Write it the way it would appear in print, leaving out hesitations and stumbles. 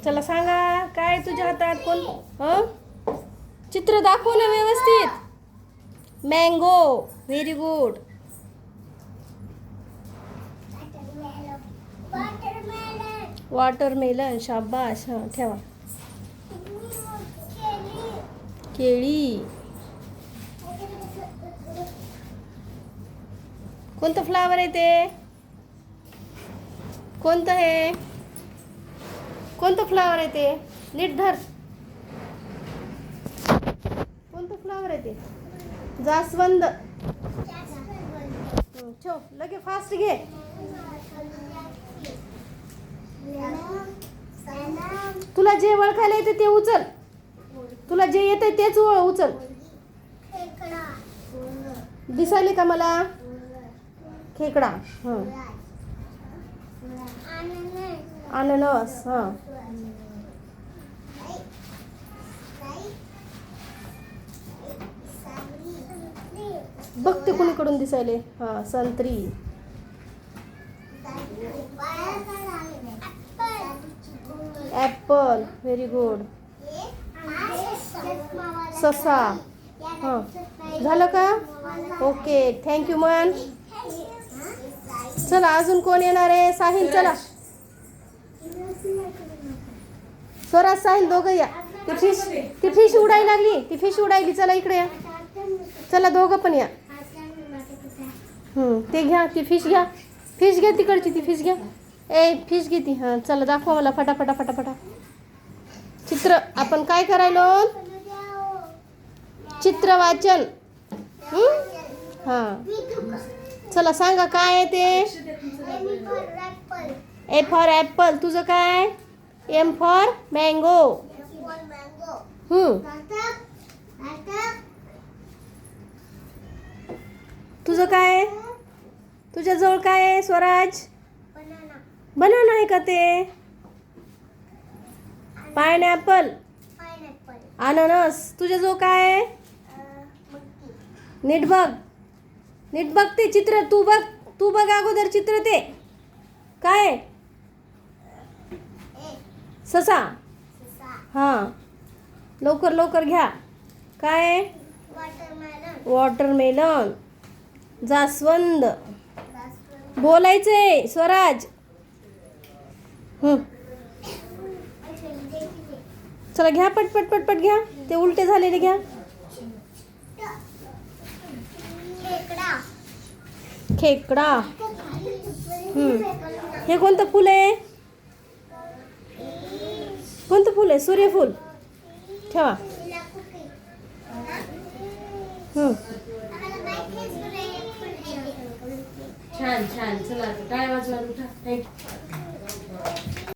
चला सांगा काय तुझ्या हातात कोण चित्र दाखव ना व्यवस्थित. मँगो. Very good. वॉटरमेलन. शाबाश. हां ठेवा. केळी. कोणतं फ्लावर आहे ते? कोणतं आहे? कोणतं फ्लावर आहे ते? नीट धर. कोणतं फ्लावर आहे ते? जास्वंद. ठेव लगे फास्ट घे. तुला जे ओळखायला येते ते उचल. तुला जे येते तेच उचल. दिसायले का मला? खेकडा. हां. अननस. हां. बघते कुणीकडून दिसायले. हां संत्री. ॲपल. Very good. ससा. हां झालं का? ओके थँक्यू मन. चला अजून कोण येणार आहे? साहिल चला. स्वराज साहिल दोघं या. ती फिश उडायला लागली. ती फिश उडायली. चला इकडे या. चला दोघं पण या. ते घ्या. ती फिश घ्या. फिश घ्या तिकडची. ती फिश घ्या. ए फिश घे ती. हां चला दाखवा मला फटाफटा फटाफटा. चित्र आपण काय करायलो? चित्र वाचन. हां चला सांगा काय आहे ते? A for apple. तुझं काय? M for mango. तुझं काय? तुझ्याजवळ काय आहे स्वराज? बनाना आहे का ते? पायनॅपल. अननस. तुझ्याजवळ काय आहे? नीट बघ. नीट बघ ते चित्र. तू बघ. तू बघ अगोदर चित्र ते काय? ससा. हां लवकर लवकर घ्या. काय? वॉटरमेलन. जास्वंद. बोलायचंय स्वराज. चला घ्या पटपट पटपट घ्या. ते उलटे झालेले घ्या. खेकडा. हे कोणतं फुल आहे? कोणतं फुल आहे? सूर्यफूल. ठेवा. छान छान. चला टाळ्या वाजवा.